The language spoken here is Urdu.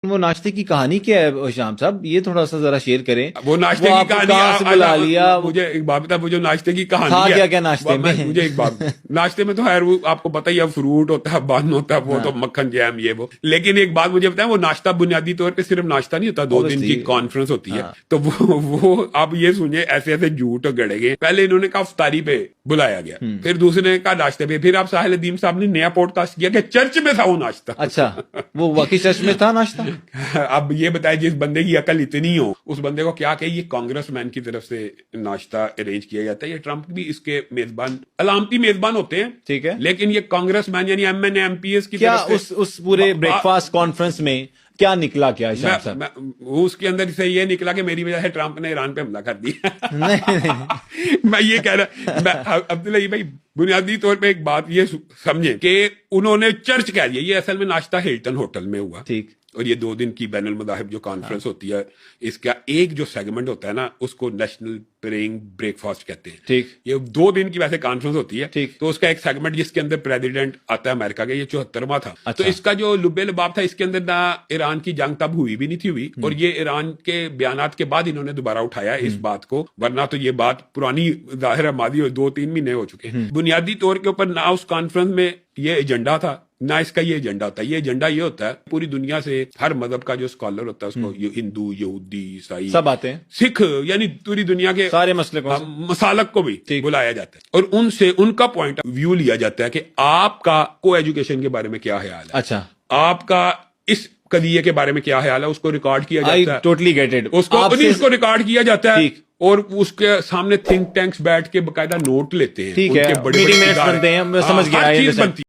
وہ ناشتے کی کہانی کیا ہے شام صاحب؟ یہ تھوڑا سا ذرا شیئر کریں. وہ ناشتے کی کہانی بلا لیا مجھے ایک بات بتا, وہ جو ناشتے کی کہانی تھا ہے کیا کیا ناشتے میں؟ مجھے ایک بات, ناشتے میں تو خیر وہ آپ کو پتہ ہی ہے, فروٹ ہوتا ہے, بن ہوتا ہے, وہ تو مکھن جیم یہ وہ. لیکن ایک بات مجھے بتائیں, وہ ناشتہ بنیادی طور پہ صرف ناشتہ نہیں ہوتا, 2 دن کی کانفرنس ہوتی ہے. تو وہ آپ یہ سنیے, ایسے ایسے جھوٹ گڑے گئے. پہلے انہوں نے کہا افطاری پہ بلایا گیا, پھر دوسرے نے کہا ناشتے پہ, پھر آپ ساحل ندیم صاحب نے نیا پوڈ کاسٹ کیا کہ چرچ میں تھا وہ ناشتہ. اچھا, وہ واقعی چرچ میں تھا ناشتہ؟ اب یہ بتائے جس بندے کی عقل اتنی ہو, اس بندے کو کیا کہ یہ کانگریس مین کی طرف سے ناشتہ ارینج کیا جاتا ہے. یہ ٹرمپ بھی اس کے میزبان, علامتی میزبان ہوتے ہیں, ٹھیک ہے, لیکن یہ کانگریس مین یعنی M N M P S کی کیا طرف سے اس پورے بریک فاسٹ کانفرنس میں کیا نکلا کیا شام صاحب؟ اس کے اندر سے یہ نکلا کہ میری وجہ سے ٹرمپ نے ایران پہ حملہ کر دیا. میں یہ کہہ رہا عبداللہ بھائی, بنیادی طور پہ ایک بات یہ سمجھیں کہ انہوں نے چرچ کہہ دیا, یہ اصل میں ناشتہ ہلٹن ہوٹل میں ہوا. ٹھیک. اور یہ 2 دن کی بین المذاہب جو کانفرنس ہوتی ہے, اس کا ایک جو سیگمنٹ ہوتا ہے نا, اس کو نیشنل پریئنگ بریک فاسٹ کہتے ہیں. ٹھیک. یہ 2 دن کی ویسے کانفرنس ہوتی ہے. ٹھیک. تو اس کا ایک سیگمنٹ جس کے اندر پریزیڈنٹ آتا ہے امریکہ کا, یہ 74واں تھا. تو اس کا جو لبے لباب تھا, اس کے اندر نہ ایران کی جنگ تب ہوئی بھی نہیں تھی اور یہ ایران کے بیانات کے بعد انہوں نے دوبارہ اٹھایا اس بات کو, ورنہ تو یہ بات پرانی ظاہر ہے ماضی 2-3 مہینے ہو چکے ہیں. بنیادی طور کے اوپر نہ اس کانفرنس میں یہ ایجنڈا تھا, نہ اس کا یہ ایجنڈا ہوتا ہے. یہ ایجنڈا یہ ہوتا ہے پوری دنیا سے ہر مذہب کا جو اسکالر ہوتا ہے, اس کو ہندو, یہودی, عیسائی سب آتے ہیں, سکھ, یعنی پوری دنیا کے سارے مسئلے کو, مسالک کو بھی بلایا جاتا ہے, اور ان سے ان کا پوائنٹ آف ویو لیا جاتا ہے کہ آپ کا کو ایجوکیشن کے بارے میں کیا خیال ہے. اچھا, آپ کا اس قضیے کے بارے میں کیا خیال ہے, اس کو ریکارڈ کیا جاتا ہے. Totally get it. اس کو ریکارڈ کیا جاتا ہے, اور اس کے سامنے تھنک ٹینکس بیٹھ کے باقاعدہ نوٹ لیتے ہیں. ٹھیک ہے, میٹنگ منٹس بنتے ہیں, میں سمجھ گیا.